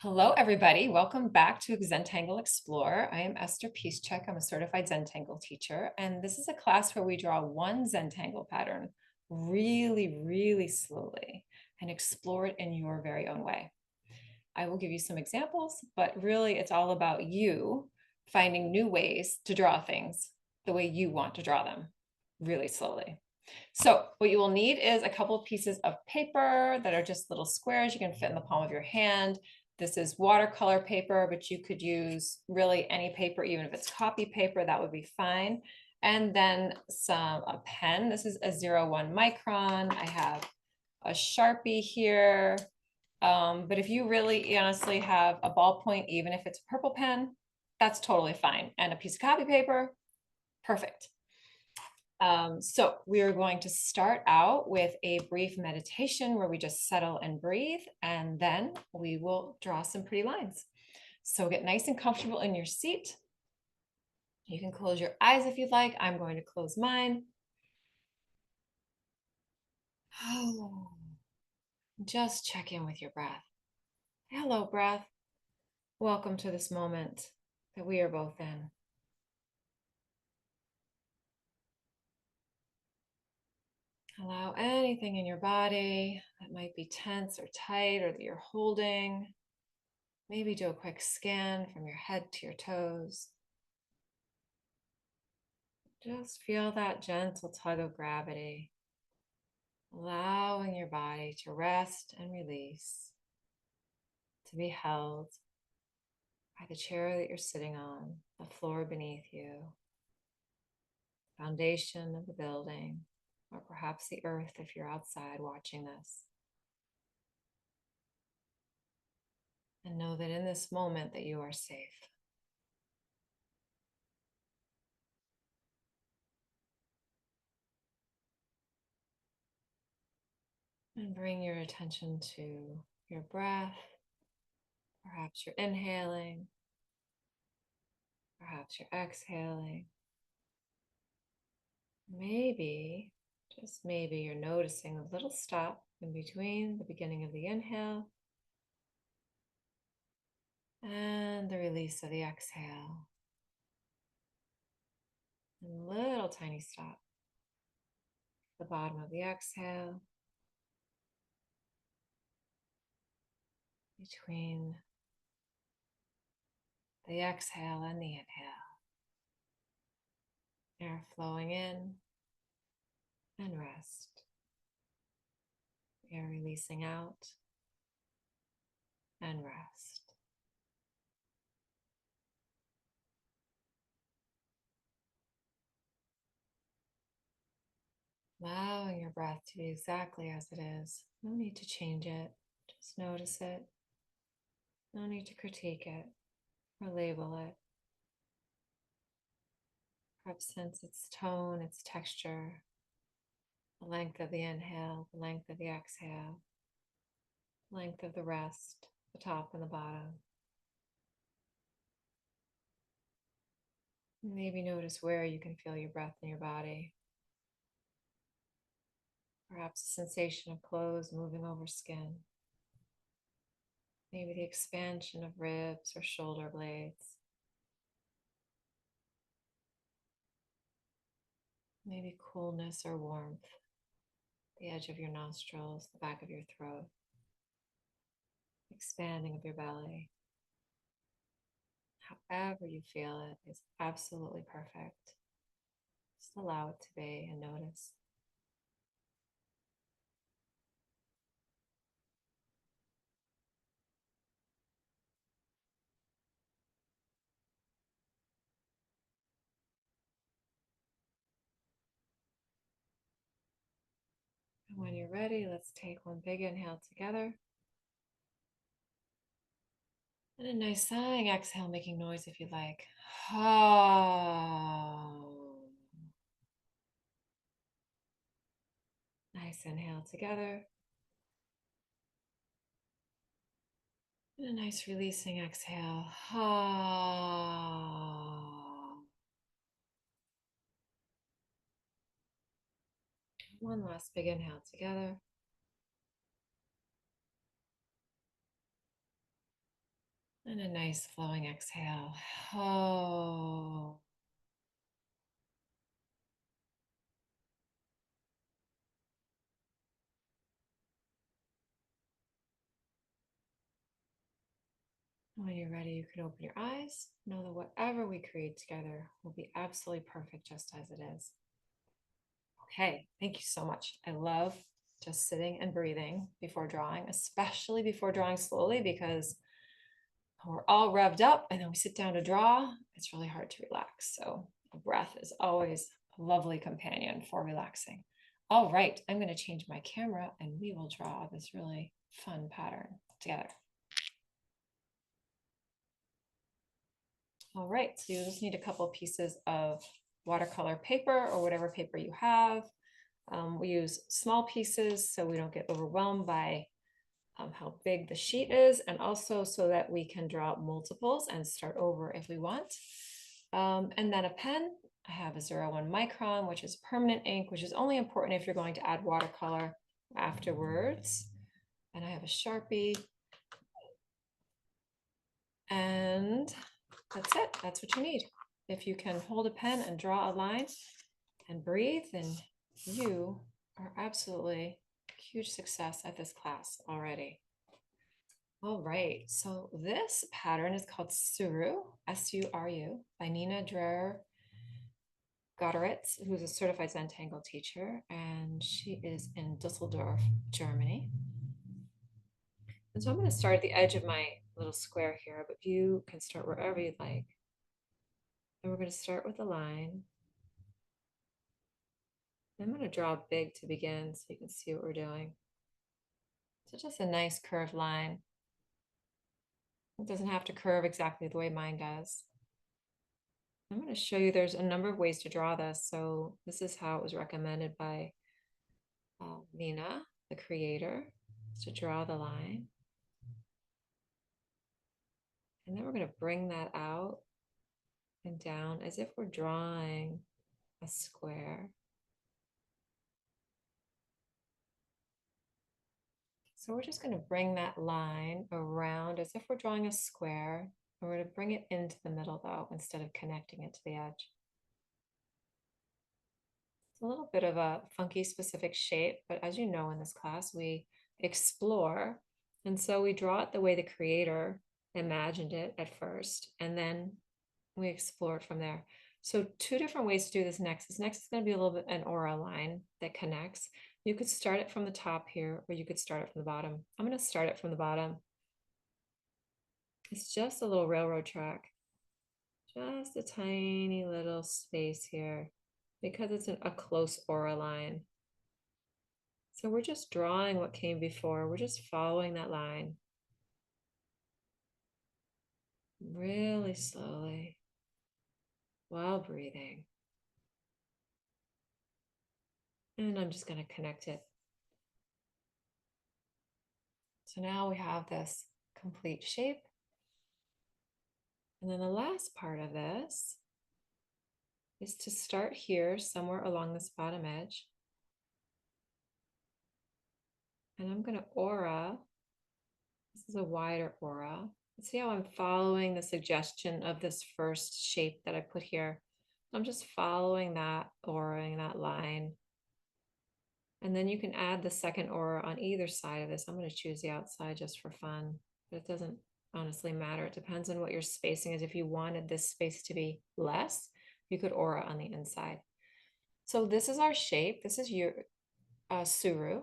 Hello, everybody. Welcome back to Zentangle Explore. I am Esther Piszczek. I'm a certified Zentangle teacher, and this is a class where we draw one Zentangle pattern really, really slowly and explore it in your very own way. I will give you some examples, but really it's all about you finding new ways to draw things the way you want to draw them really slowly. So what you will need is a couple of pieces of paper that are just little squares you can fit in the palm of your hand. This is watercolor paper, but you could use really any paper, even if it's copy paper, that would be fine. And then a pen. This is a 01 Micron. I have a Sharpie here. But if you really honestly have a ballpoint, even if it's a purple pen, that's totally fine. And a piece of copy paper, perfect. So we are going to start out with a brief meditation where we just settle and breathe, and then we will draw some pretty lines. So get nice and comfortable in your seat. You can close your eyes if you'd like. I'm going to close mine. Oh, just check in with your breath. Hello, breath. Welcome to this moment that we are both in. Allow anything in your body that might be tense or tight or that you're holding. Maybe do a quick scan from your head to your toes. Just feel that gentle tug of gravity, allowing your body to rest and release, to be held by the chair that you're sitting on, the floor beneath you, foundation of the building, or perhaps the earth if you're outside watching this. And know that in this moment that you are safe. And bring your attention to your breath. Perhaps you're inhaling, perhaps you're exhaling. Maybe, just maybe, you're noticing a little stop in between the beginning of the inhale and the release of the exhale. And a little tiny stop at the bottom of the exhale, between the exhale and the inhale. Air flowing in and rest. Air releasing out and rest. Allowing your breath to be exactly as it is. No need to change it. Just notice it. No need to critique it or label it. Perhaps sense its tone, its texture, the length of the inhale, the length of the exhale, the length of the rest, the top and the bottom. Maybe notice where you can feel your breath in your body. Perhaps a sensation of clothes moving over skin. Maybe the expansion of ribs or shoulder blades. Maybe coolness or warmth, the edge of your nostrils, the back of your throat, expanding of your belly. However you feel it is absolutely perfect. Just allow it to be and notice. And when you're ready, let's take one big inhale together. And a nice sighing exhale, making noise if you like. Nice inhale together. And a nice releasing exhale. One last big inhale together. And a nice flowing exhale. Oh. When you're ready, you can open your eyes. Know that whatever we create together will be absolutely perfect just as it is. Okay, thank you so much. I love just sitting and breathing before drawing, especially before drawing slowly, because we're all revved up and then we sit down to draw. It's really hard to relax. So a breath is always a lovely companion for relaxing. All right, I'm going to change my camera and we will draw this really fun pattern together. All right, so you just need a couple pieces of watercolor paper or whatever paper you have. We use small pieces so we don't get overwhelmed by how big the sheet is, and also so that we can draw multiples and start over if we want. And then a pen. I have a 01 Micron, which is permanent ink, which is only important if you're going to add watercolor afterwards. And I have a Sharpie. And that's it. That's what you need. If you can hold a pen and draw a line and breathe, then you are absolutely huge success at this class already. All right, so this pattern is called Suru, S-U-R-U, by Nina Dreher-Goddertz, who's a certified Zentangle teacher, and she is in Düsseldorf, Germany. And so I'm going to start at the edge of my little square here, but you can start wherever you'd like. And we're going to start with a line. I'm going to draw big to begin so you can see what we're doing. So just a nice curved line. It doesn't have to curve exactly the way mine does. I'm going to show you there's a number of ways to draw this. So this is how it was recommended by Nina, the creator, to draw the line. And then we're going to bring that out and down as if we're drawing a square. So we're just going to bring that line around as if we're drawing a square. And we're going to bring it into the middle though, instead of connecting it to the edge. It's a little bit of a funky specific shape, but as you know in this class, we explore. And so we draw it the way the creator imagined it at first, and then we explore it from there. So two different ways to do this next. This next is going to be a little bit an aura line that connects. You could start it from the top here, or you could start it from the bottom. I'm going to start it from the bottom. It's just a little railroad track, just a tiny little space here because it's a close aura line. So we're just drawing what came before. We're just following that line really slowly while breathing. And I'm just going to connect it. So now we have this complete shape. And then the last part of this is to start here somewhere along this bottom edge. And I'm going to aura. This is a wider aura. See how I'm following the suggestion of this first shape that I put here. I'm just following that aura, that line. And then you can add the second aura on either side of this. I'm going to choose the outside just for fun, but it doesn't honestly matter. It depends on what your spacing is. If you wanted this space to be less, you could aura on the inside. So this is our shape. This is your Suru.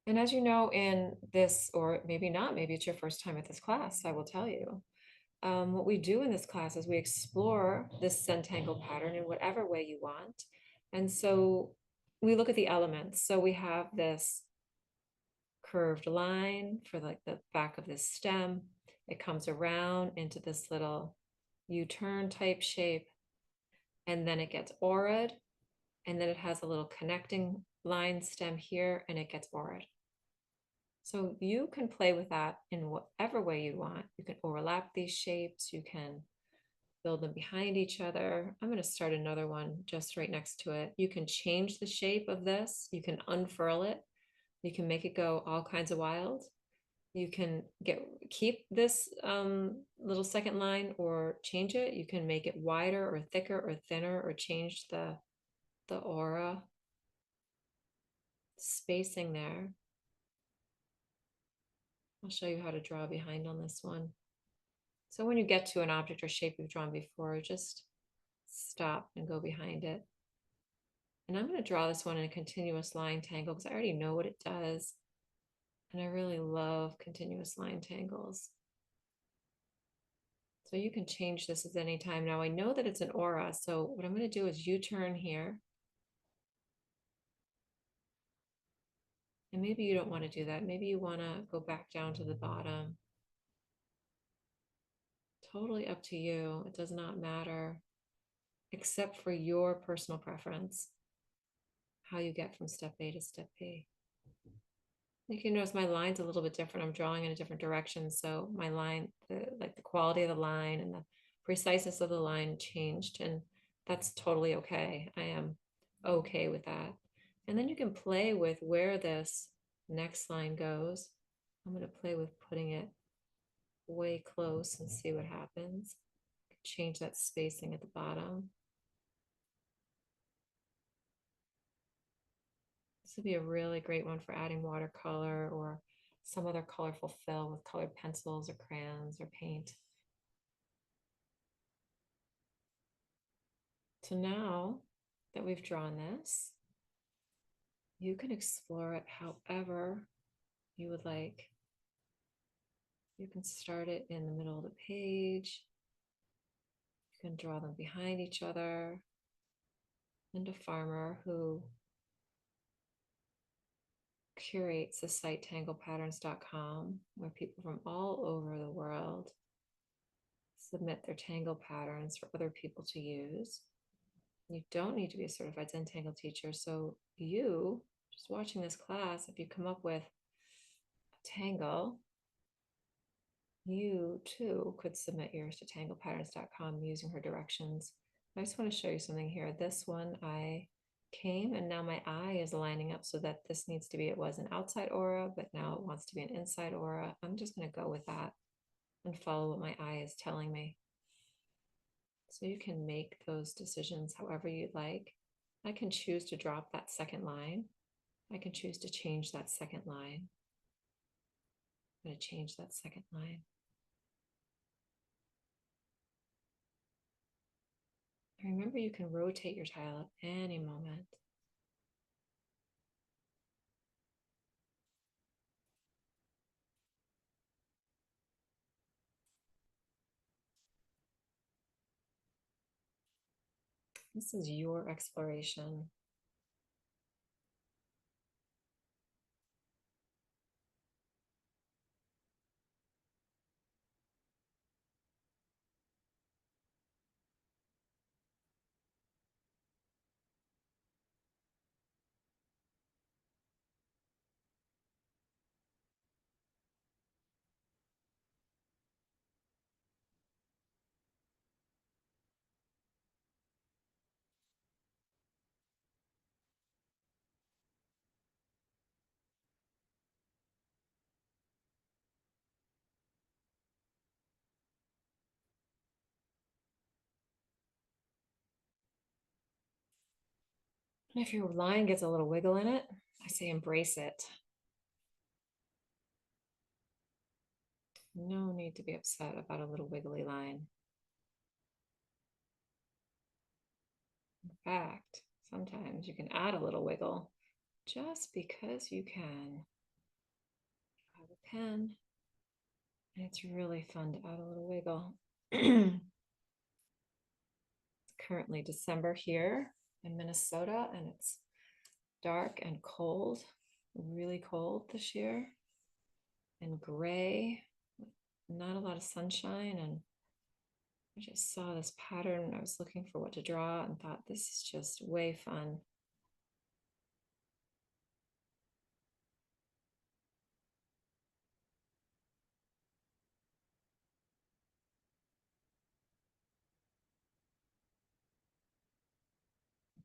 And as you know in this, or maybe not, maybe it's your first time at this class, I will tell you. What we do in this class is we explore this Zentangle pattern in whatever way you want. And so we look at the elements. So we have this curved line for like the back of this stem. It comes around into this little U-turn type shape. And then it gets aura'd. And then it has a little connecting line stem here and it gets aura'd. So you can play with that in whatever way you want. You can overlap these shapes. You can build them behind each other. I'm going to start another one just right next to it. You can change the shape of this. You can unfurl it. You can make it go all kinds of wild. You can keep this little second line or change it. You can make it wider or thicker or thinner or change the aura spacing there. I'll show you how to draw behind on this one. So when you get to an object or shape you've drawn before, just stop and go behind it. And I'm going to draw this one in a continuous line tangle because I already know what it does. And I really love continuous line tangles. So you can change this at any time. Now I know that it's an aura, so what I'm going to do is U-turn here. And maybe you don't want to do that. Maybe you want to go back down to the bottom. Totally up to you. It does not matter, except for your personal preference, how you get from step A to step B. You can notice my line's a little bit different. I'm drawing in a different direction. So my line, like the quality of the line and the preciseness of the line changed. And that's totally okay. I am okay with that. And then you can play with where this next line goes. I'm going to play with putting it way close and see what happens. Change that spacing at the bottom. This would be a really great one for adding watercolor or some other colorful fill with colored pencils or crayons or paint. So now that we've drawn this, you can explore it however you would like. You can start it in the middle of the page. You can draw them behind each other. Linda Farmer, who curates the site tanglepatterns.com, where people from all over the world submit their tangle patterns for other people to use. You don't need to be a certified Zentangle teacher. So you, just watching this class, if you come up with a tangle, you too could submit yours to tanglepatterns.com using her directions. I just want to show you something here. This one I came and now my eye is lining up so that this needs to be, it was an outside aura, but now it wants to be an inside aura. I'm just going to go with that and follow what my eye is telling me. So you can make those decisions however you'd like. I can choose to drop that second line. I can choose to change that second line. I'm going to change that second line. Remember, you can rotate your tile at any moment. This is your exploration. And if your line gets a little wiggle in it, I say embrace it. No need to be upset about a little wiggly line. In fact, sometimes you can add a little wiggle just because you can. Grab a pen, and it's really fun to add a little wiggle. It's currently December here in Minnesota, and it's dark and cold, really cold this year, and gray, not a lot of sunshine. And I just saw this pattern. I was looking for what to draw and thought, this is just way fun.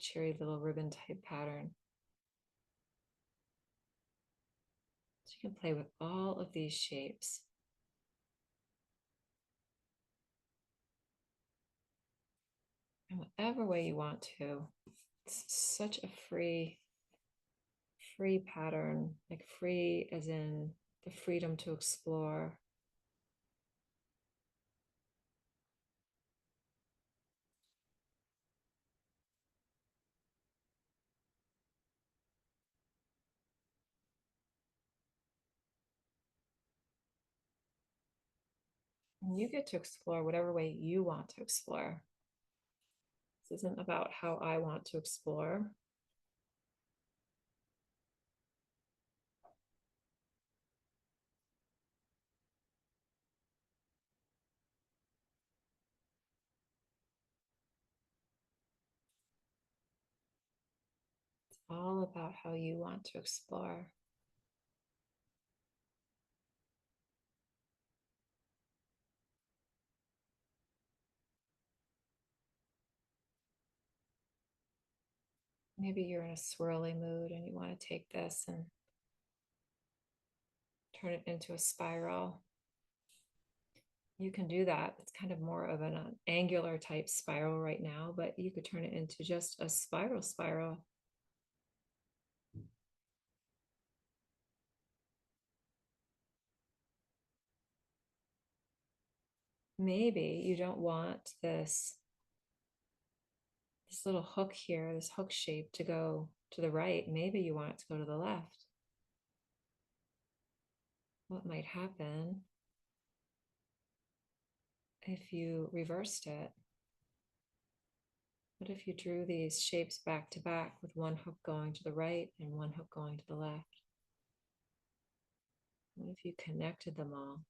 Cherry little ribbon type pattern. So You can play with all of these shapes. In whatever way you want to. It's such a free pattern, like free as in the freedom to explore. And you get to explore whatever way you want to explore. This isn't about how I want to explore. It's all about how you want to explore. Maybe you're in a swirly mood and you want to take this and turn it into a spiral. You can do that. It's kind of more of an angular type spiral right now, but you could turn it into just a spiral. Maybe you don't want this little hook here, this hook shape to go to the right. Maybe you want it to go to the left. What might happen if you reversed it? What if you drew these shapes back to back with one hook going to the right and one hook going to the left? What if you connected them all?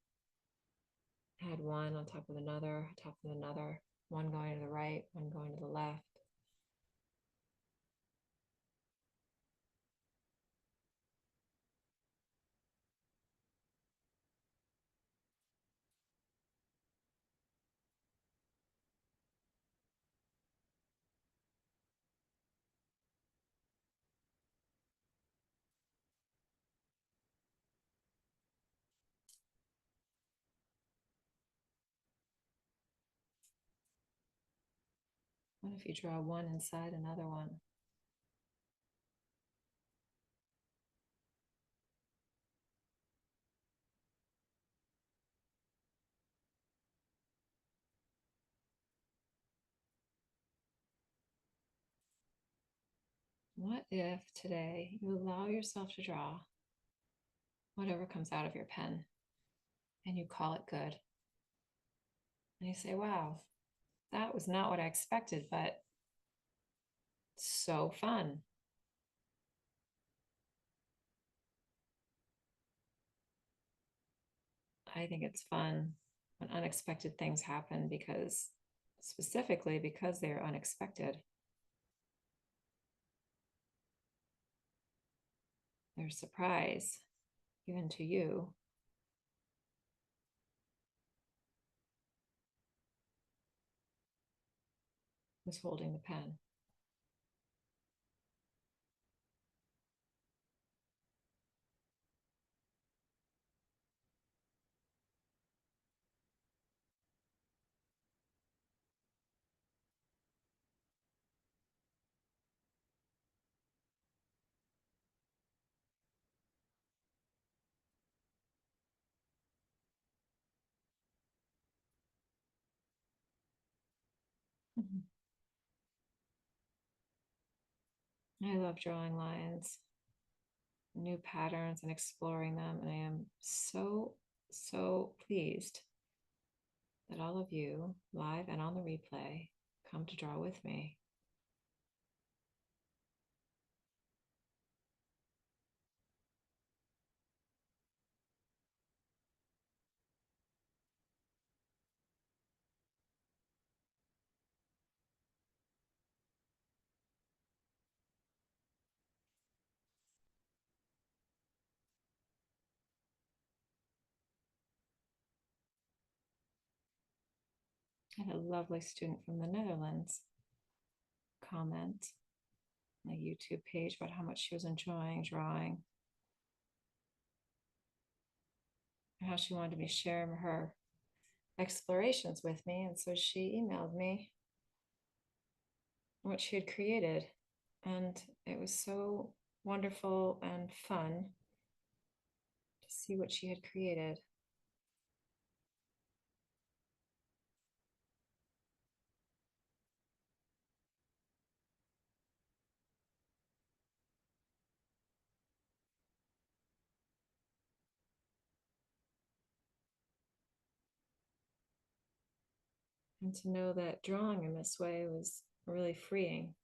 Had one on top of another, one going to the right, one going to the left. What if you draw one inside another one? What if today you allow yourself to draw whatever comes out of your pen and you call it good? And you say, wow, that was not what I expected, but so fun. I think it's fun when unexpected things happen specifically because they're unexpected. They're a surprise, even to you. Who's holding the pen? Mhm. I love drawing lines, new patterns, and exploring them. And I am so pleased that all of you, live and on the replay, come to draw with me. I had a lovely student from the Netherlands comment on my YouTube page about how much she was enjoying drawing. how she wanted me to share her explorations with me. And so she emailed me what she had created. And it was so wonderful and fun to see what she had created. And to know that drawing in this way was really freeing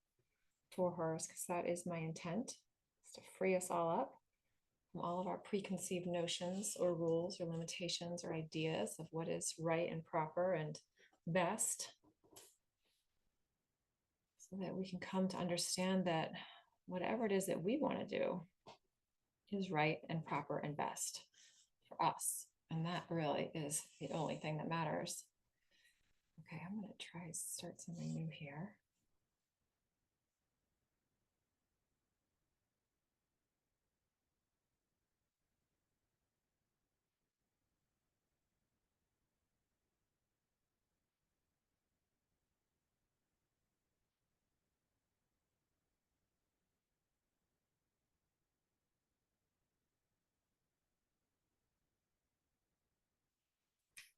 for her, because that is my intent, is to free us all up from all of our preconceived notions or rules or limitations or ideas of what is right and proper and best, so that we can come to understand that whatever it is that we want to do is right and proper and best for us. And that really is the only thing that matters. Okay, I'm going to try to start something new here.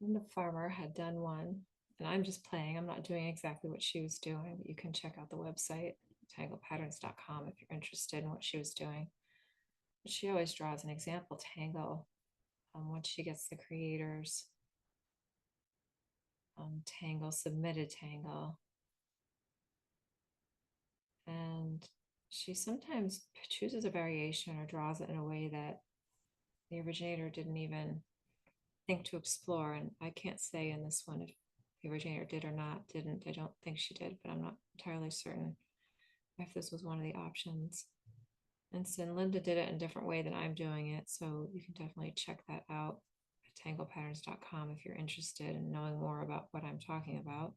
Linda Farmer had done one, and I'm just playing. I'm not doing exactly what she was doing, but you can check out the website, tanglepatterns.com, if you're interested in what she was doing. But she always draws an example tangle once she gets the creators tangle, submitted tangle. And she sometimes chooses a variation or draws it in a way that the originator didn't even think to explore. And I can't say in this one if the originator did or not, didn't. I don't think she did, but I'm not entirely certain if this was one of the options. And so Linda did it in a different way than I'm doing it. So you can definitely check that out at tanglepatterns.com if you're interested in knowing more about what I'm talking about.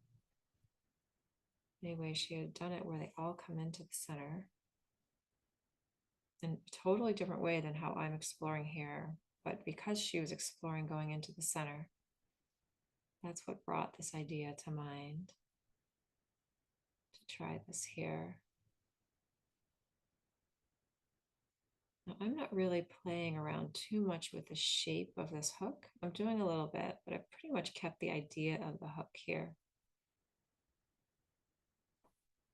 Anyway, she had done it where they all come into the center in a totally different way than how I'm exploring here. But because she was exploring going into the center, that's what brought this idea to mind to try this here. Now, I'm not really playing around too much with the shape of this hook. I'm doing a little bit, but I've pretty much kept the idea of the hook here.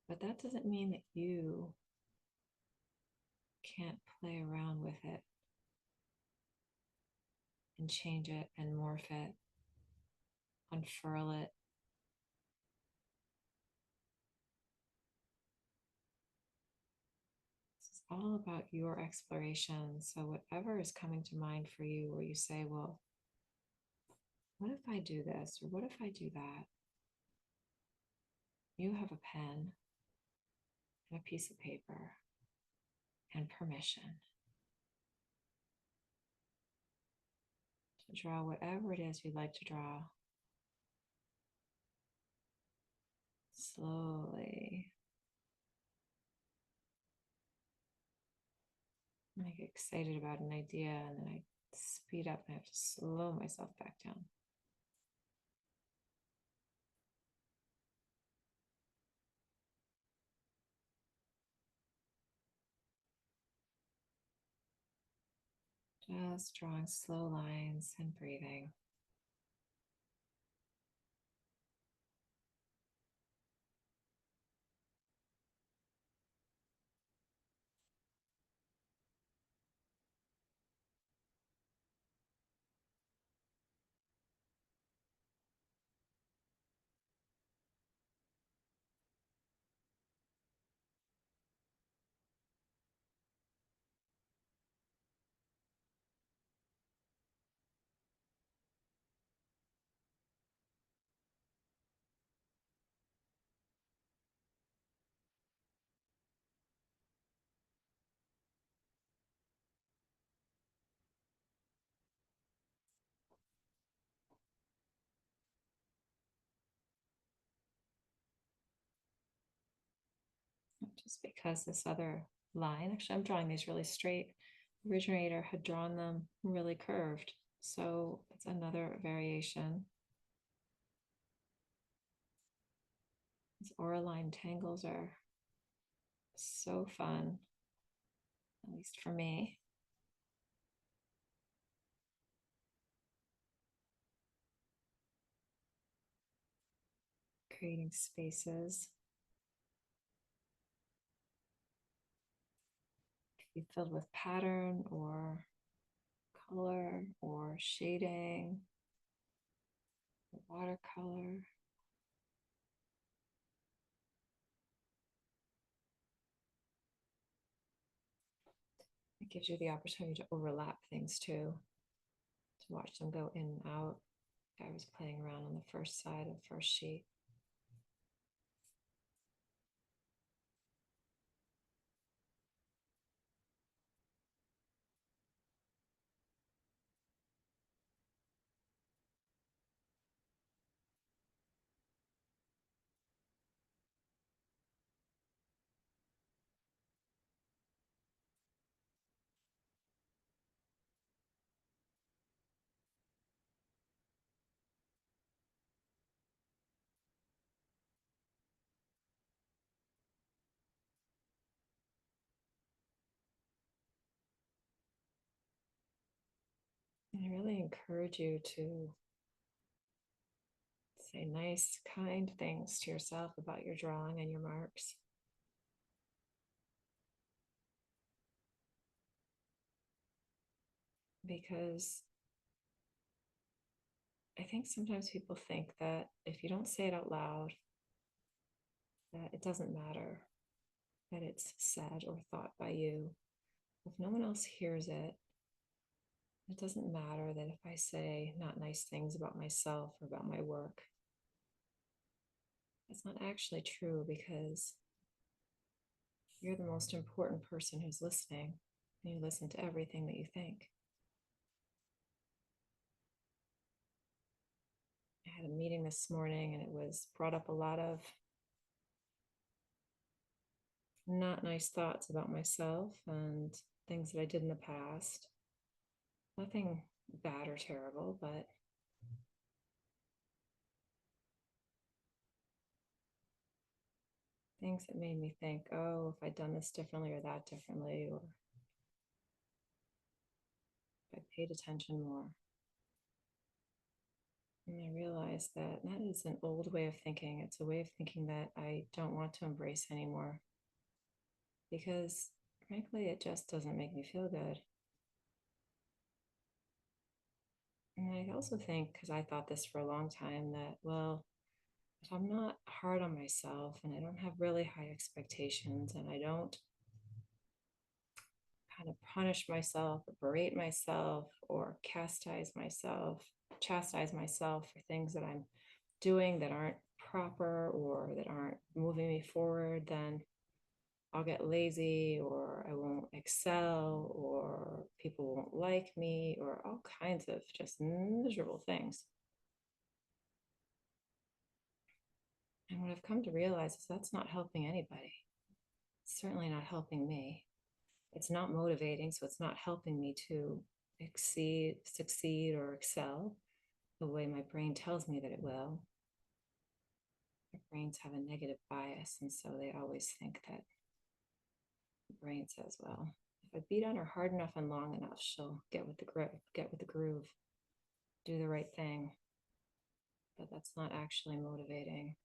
But that doesn't mean that you can't play around with it and change it and morph it, unfurl it. This is all about your exploration. So whatever is coming to mind for you, where you say, well, what if I do this? Or what if I do that? You have a pen and a piece of paper and permission to draw whatever it is you'd like to draw. Slowly. I get excited about an idea and then I speed up and I have to slow myself back down. Just drawing slow lines and breathing. Just because this other line, actually, I'm drawing these really straight. The originator had drawn them really curved. So it's another variation. These Auraline tangles are so fun, at least for me. Creating spaces. Be filled with pattern or color or shading, watercolor. It gives you the opportunity to overlap things too, to watch them go in and out. I was playing around on the first side of the first sheet. And I really encourage you to say nice, kind things to yourself about your drawing and your marks. Because I think sometimes people think that if you don't say it out loud, that it doesn't matter that it's said or thought by you. If no one else hears it, it doesn't matter that if I say not nice things about myself or about my work. That's not actually true because you're the most important person who's listening. And you listen to everything that you think. I had a meeting this morning and it was brought up a lot of not nice thoughts about myself and things that I did in the past. Nothing bad or terrible, but things that made me think, oh, if I'd done this differently or that differently, or if I paid attention more. And I realized that that is an old way of thinking. It's a way of thinking that I don't want to embrace anymore because, frankly, it just doesn't make me feel good. And I also think, because I thought this for a long time, that, well, if I'm not hard on myself and I don't have really high expectations and I don't kind of punish myself or berate myself or chastise myself for things that I'm doing that aren't proper or that aren't moving me forward, then I'll get lazy or I won't excel or people won't like me or all kinds of just miserable things. And what I've come to realize is that's not helping anybody. It's certainly not helping me. It's not motivating, so it's not helping me to succeed, or excel the way my brain tells me that it will. Our brains have a negative bias, and so they always think that the brain says, well, if I beat on her hard enough and long enough, she'll get with the groove, do the right thing. But that's not actually motivating.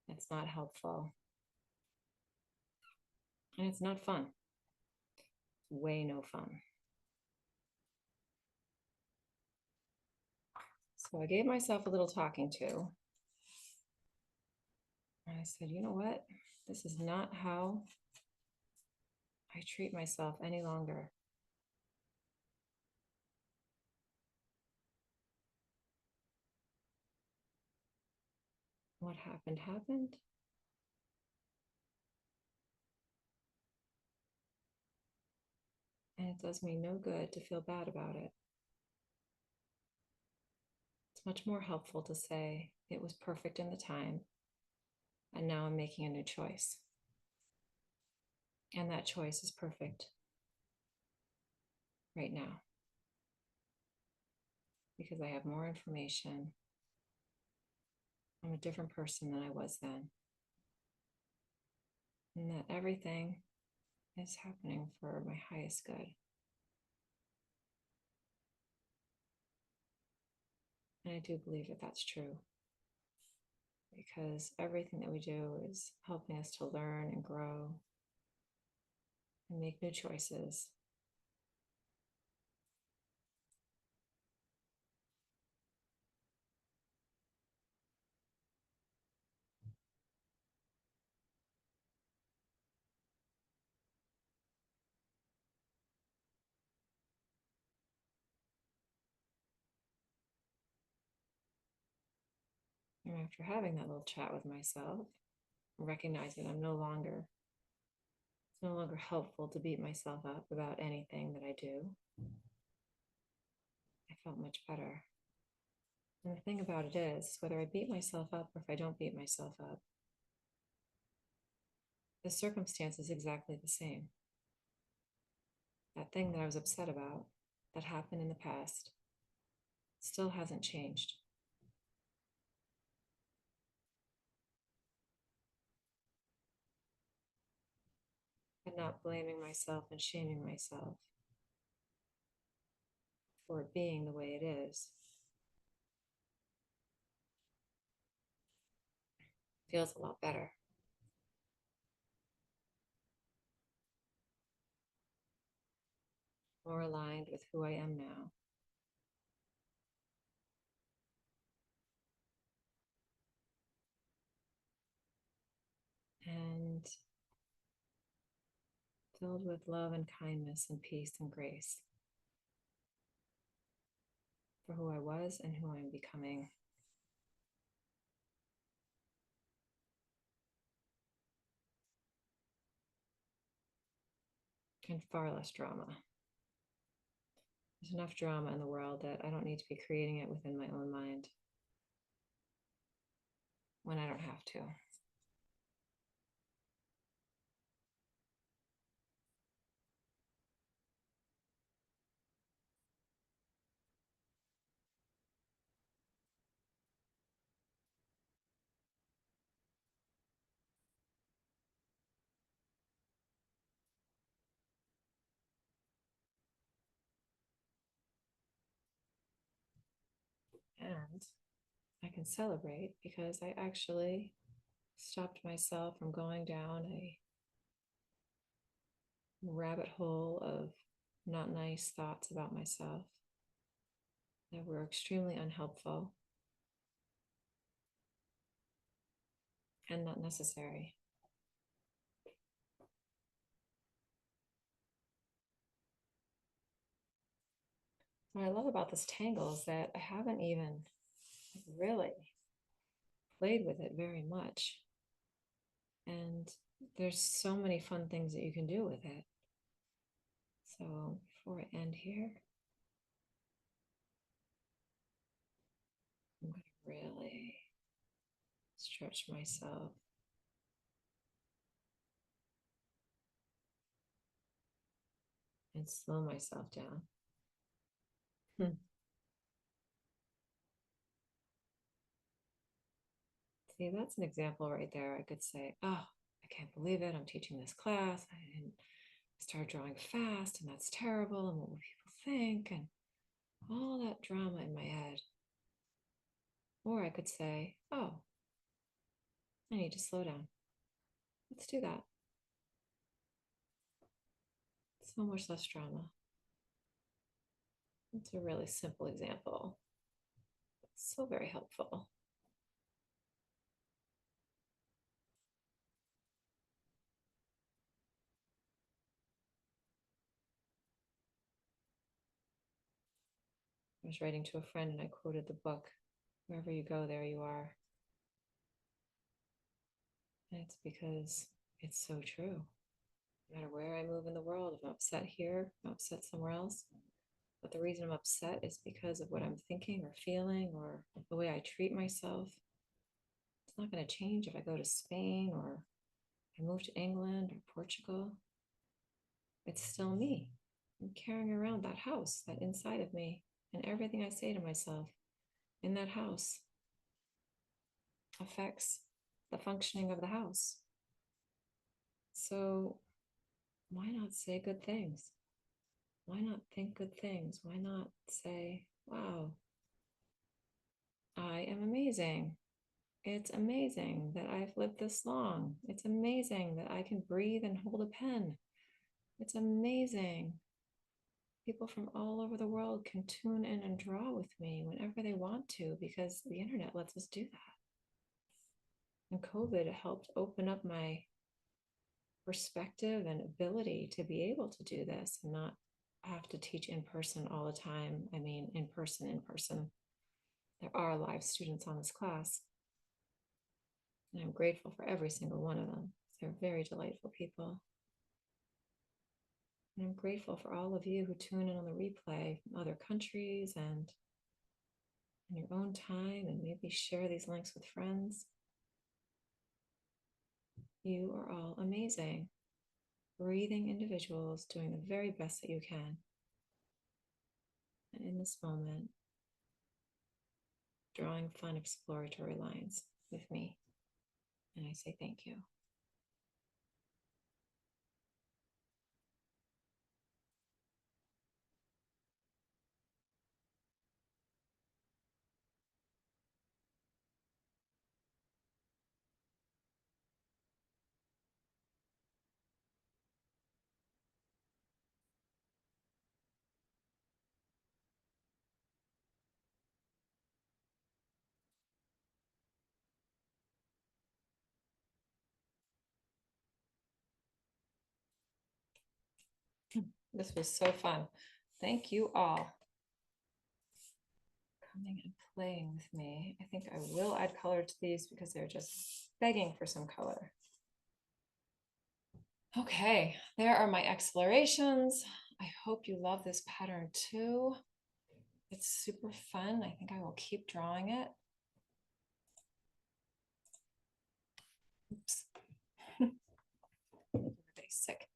It's not helpful. And it's not fun. Way no fun. So I gave myself a little talking to. And I said, you know what? This is not how I treat myself any longer. What happened, happened. And it does me no good to feel bad about it. It's much more helpful to say it was perfect in the time, and now I'm making a new choice. And that choice is perfect right now. because I have more information. I'm a different person than I was then. And that everything is happening for my highest good. And I do believe that that's true, because everything that we do is helping us to learn and grow and make new choices. And after having that little chat with myself, recognizing it's no longer helpful to beat myself up about anything that I do, I felt much better. And the thing about it is, whether I beat myself up or if I don't beat myself up, the circumstance is exactly the same. That thing that I was upset about that happened in the past still hasn't changed. And not blaming myself and shaming myself for it being the way it is feels a lot better. More aligned with who I am now. And filled with love and kindness and peace and grace for who I was and who I'm becoming. And far less drama. There's enough drama in the world that I don't need to be creating it within my own mind when I don't have to. And I can celebrate because I actually stopped myself from going down a rabbit hole of not nice thoughts about myself that were extremely unhelpful and not necessary. What I love about this tangle is that I haven't even really played with it very much. And there's so many fun things that you can do with it. So before I end here, I'm going to really stretch myself and slow myself down. See, that's an example right there. I could say, oh, I can't believe it. I'm teaching this class. I didn't start drawing fast, and that's terrible. And what will people think? And all that drama in my head. Or I could say, oh, I need to slow down. Let's do that. So much less drama. It's a really simple example. It's so very helpful. I was writing to a friend and I quoted the book, "Wherever you go, there you are." And it's because it's so true. No matter where I move in the world, if I'm upset here, I'm upset somewhere else. But the reason I'm upset is because of what I'm thinking or feeling or the way I treat myself. It's not going to change if I go to Spain or I move to England or Portugal. It's still me. I'm carrying around that house, that inside of me, And everything I say to myself in that house affects the functioning of the house. So why not say good things? Why not think good things? Why not say, wow, I am amazing. It's amazing that I've lived this long. It's amazing that I can breathe and hold a pen. It's amazing. People from all over the world can tune in and draw with me whenever they want to because the internet lets us do that. And COVID helped open up my perspective and ability to be able to do this and not have to teach in person all the time. I mean, in person. There are live students on this class. And I'm grateful for every single one of them. They're very delightful people. And I'm grateful for all of you who tune in on the replay from other countries and in your own time, and maybe share these links with friends. You are all amazing, breathing individuals doing the very best that you can. And in this moment, drawing fun exploratory lines with me. And I say thank you. This was so fun. Thank you all coming and playing with me. I think I will add color to these because they're just begging for some color. Okay, there are my explorations. I hope you love this pattern too. It's super fun. I think I will keep drawing it. Oops. Everybody's sick.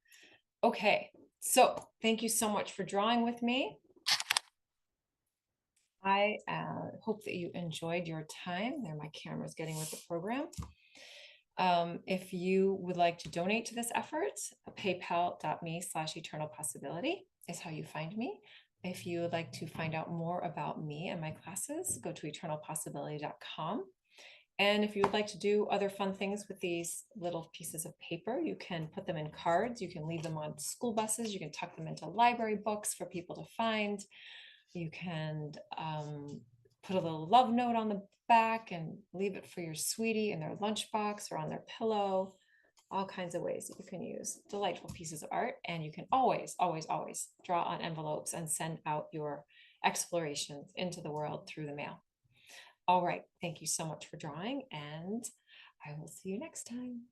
Okay, so thank you so much for drawing with me. I hope that you enjoyed your time. There, my camera's getting with the program. If you would like to donate to this effort, paypal.me/eternalpossibility is how you find me. If you would like to find out more about me and my classes, go to eternalpossibility.com. And if you would like to do other fun things with these little pieces of paper, you can put them in cards. You can leave them on school buses. You can tuck them into library books for people to find. You can put a little love note on the back and leave it for your sweetie in their lunchbox or on their pillow. All kinds of ways that you can use delightful pieces of art. And you can always, always, always draw on envelopes and send out your explorations into the world through the mail. All right. Thank you so much for drawing, and I will see you next time.